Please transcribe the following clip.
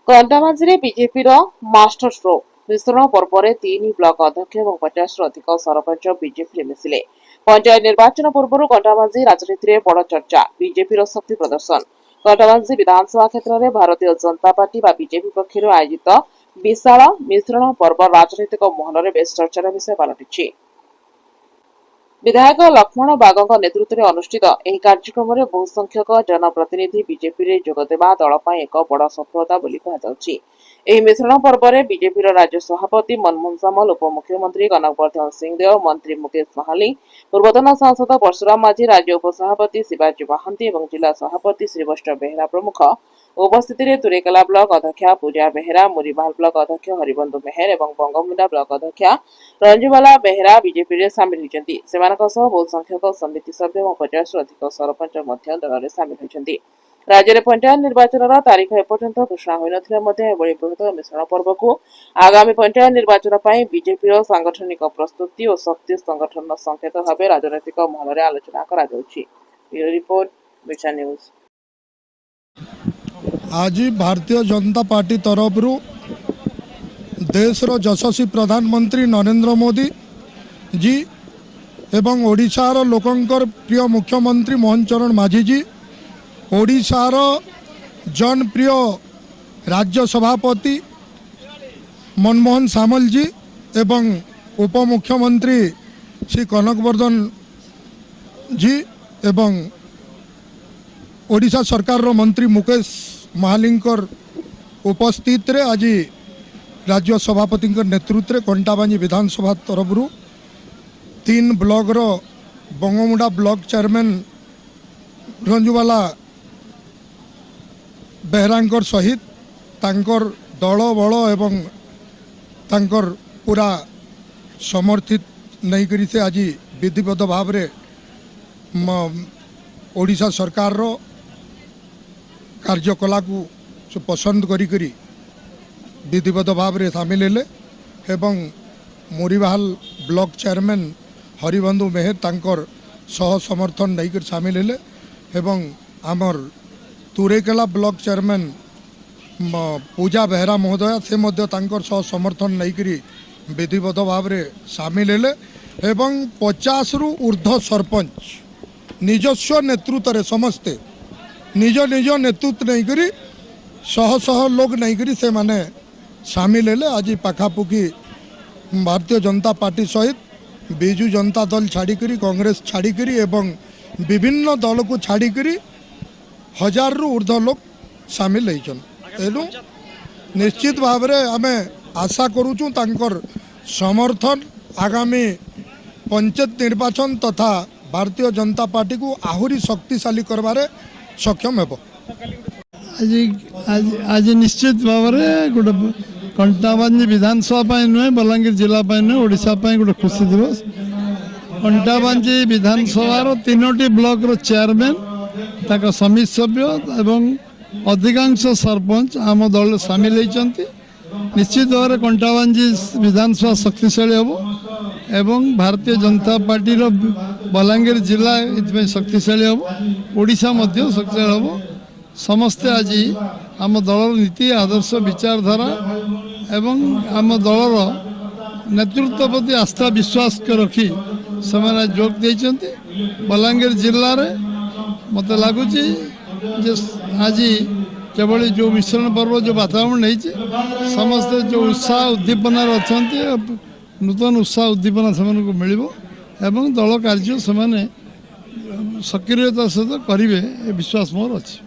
କଣ୍ଟାବାଞ୍ଜିରେ ବିଜେପିର master stroke ମିଶ୍ରଣ ପର୍ବରେ 3 ବ୍ଲକ ଅଧ୍ୟକ୍ଷ ଏବଂ 50ରୁ ଅଧିକ ସରପଞ୍ଚ ବିଜେପିରେ ମିଶିଲେ। ପଞ୍ଚାୟତ ନିର୍ବାଚନ ପୂର୍ବରୁ କଣ୍ଟାବାଞ୍ଜି ରାଜନୀତିରେ ବଡ଼ ଚର୍ଚ୍ଚା, ବିଜେପିର ଶକ୍ତି ପ୍ରଦର୍ଶନ। କଣ୍ଟାବାଞ୍ଜି ବିଧାନସଭା କ୍ଷେତ୍ରରେ ଭାରତୀୟ ଜନତା ପାର୍ଟି ବା ବିଜେପି ପକ୍ଷରୁ ଆୟୋଜିତ ବିଶାଳ ମିଶ୍ରଣ ପର୍ବ ରାଜନୈତିକ ମହଲରେ ବେଶ୍ ଚର୍ଚ୍ଚାର ବିଷୟ ପାଲଟିଛି। ବିଧାୟକ ଲକ୍ଷ୍ମଣ ବାଗଙ୍କ ନେତୃତ୍ୱରେ ଅନୁଷ୍ଠିତ ଏହି କାର୍ଯ୍ୟକ୍ରମରେ ବହୁ ସଂଖ୍ୟକ ଜନପ୍ରତିନିଧି ବିଜେପିରେ ଯୋଗଦେବା ଦଳ ପାଇଁ ଏକ ବଡ଼ ସଫଳତା ବୋଲି କୁହାଯାଉଛି। ଏହି ମିଶ୍ରଣ ପର୍ବରେ ବିଜେପିର ରାଜ୍ୟ ସଭାପତି ମନମୋହନ ସାମଲ, ଉପମୁଖ୍ୟମନ୍ତ୍ରୀ କନକବର୍ଦ୍ଧନ ସିଂହଦେଓ, ମନ୍ତ୍ରୀ ମୁକେଶ ମହାଲି, ପୂର୍ବତନ ସାଂସଦ ପରଶୁରାମ ମାଝୀ, ରାଜ୍ୟ ଉପସଭାପତି ଶିବାଜୀ ମହାନ୍ତି ଏବଂ ଜିଲ୍ଲା ସଭାପତି ଶ୍ରୀବୈଷ୍ଣବ ବେହେରା ପ୍ରମୁଖ ଉପସ୍ଥିତିରେ ତୁରେକେଲା ବ୍ଲକ ଅଧ୍ୟକ୍ଷା ପୂଜା ବେହେରା, ମୁରିମାଲ ବ୍ଲକ ଅଧ୍ୟକ୍ଷ ହରିବନ୍ଧୁ ମେହେର ଏବଂ ବଙ୍ଗମୁଣ୍ଡା ବ୍ଲକ ଅଧ୍ୟକ୍ଷା ରଞ୍ଜୁବାଲା ବେହେରା ବିଜେପିରେ ସାମିଲ ହୋଇଛନ୍ତି। ସେମାନଙ୍କ ସହ ବହୁ ସଂଖ୍ୟକ ସମିତି ସଭ୍ୟ ଏବଂ 50ରୁ ଅଧିକ ସରପଞ୍ଚ ମଧ୍ୟ ଦଳରେ ସାମିଲ ହୋଇଛନ୍ତି। ରାଜ୍ୟରେ ପଞ୍ଚାୟତ ନିର୍ବାଚନର ତାରିଖ ଏପର୍ଯ୍ୟନ୍ତ ଘୋଷଣା ହୋଇନଥିଲେ ମଧ୍ୟ ଏଭଳି ବୃହତ ମିଶ୍ରଣ ପର୍ବକୁ ଆଗାମୀ ପଞ୍ଚାୟତ ନିର୍ବାଚନ ପାଇଁ ବିଜେପିର ସାଂଗଠନିକ ପ୍ରସ୍ତୁତି ଓ ଶକ୍ତି ସଂଗଠନର ସଂକେତ ଭାବେ ରାଜନୈତିକ ମହଲରେ ଆଲୋଚନା କରାଯାଉଛି। Bureau report, Mircha news. आज भारतीय जनता पार्टी तरफ देशर यशस्वी प्रधानमंत्री नरेंद्र मोदी जी एवं ओडिशार लोकंकर प्रिय मुख्यमंत्री मोहन चरण माझी जी, ओडिशार जनप्रिय राज्य सभापति मनमोहन सामल जी एवं उपमुख्यमंत्री श्री कनकवर्धन जी एवं ओडिशा सरकार रो मंत्री मुकेश महालिंकर उपस्थित रे आज राज्य सभापति नेतृत्व कंटाबांजी विधानसभा तरफ 3 ब्लॉक रो बंगमुंडा ब्लॉक चेयरमैन रंजुवाला बेहरांकर सहित तांकर दल बल एवं तांकर पूरा समर्थित नहीं करी से आज विधिवत भाव रे ओडिशा सरकार रो कार्यकला को पसंद करी विधिवत भाव रे सामिल हेले एवं मुरीबाल ब्लॉक चेयरमैन हरिबंधु मेहर तांकर सह समर्थन नहीं कर सामिल हेले एवं आमर तुरेकेला ब्लॉक चेयरमैन पूजा बेहरा महोदया से मध्य तांकर सह समर्थन नहीं करी विधिवत भाव रे सामिल हेले एवं 50ରୁ ऊर्ध्व सरपंच निजस्व नेतृत्व रे समस्ते निज निज नेतृत्व नहीं करी शह शह लोग नहीं करी से माने सामिल हेले। आज पाखापुखी भारतीय जनता पार्टी सहित बिजू जनता दल छाड़ीकरी कांग्रेस छाड़ीकरी एवं विभिन्न दल को छाड़ीकरी 1000ରୁ ऊर्ध्व लोग सामिल होइछन। एनु निश्चित भाव रे आमे आशा करूछु तांकर समर्थन आगामी पंचायत निर्वाचन तथा भारतीय जनता पार्टी को आहुरी शक्तिशाली करबारे सक्षम हेबो। आज निश्चित भाव में गोटे कंटाबांजी विधानसभा नुहे बलांगीर जिला नुहे ओडिशा गोटे खुशी दिवस। कंटाबांजी विधानसभा 3टी ब्लॉक रो चेयरमैन तक समिति सभ्य एवं अधिकांश सरपंच आम दल सामिल होती। निश्चित भाव में कंटाबांजी विधानसभा शक्तिशाली हम एवं भारतीय जनता पार्टी बलांगीर जिला इतने शक्तिशाली हम ओडिशा मध्य शक्तिशाली हम समस्ते आज आम दल नीति आदर्श विचारधारा एवं आम दलर नेतृत्व प्रति आस्था विश्वास के रखी से जोग देते। बलांगीर जिले में मत लगुच आज केवल जो मिश्रण पर्व जो वातावरण नहीं समस्ते जो उत्साह उद्दीपना अच्छा नूतन उत्साह उद्दीपना से मिल दल कार्य से सक्रियता सहित करेंगे विश्वास मोर अच्छी।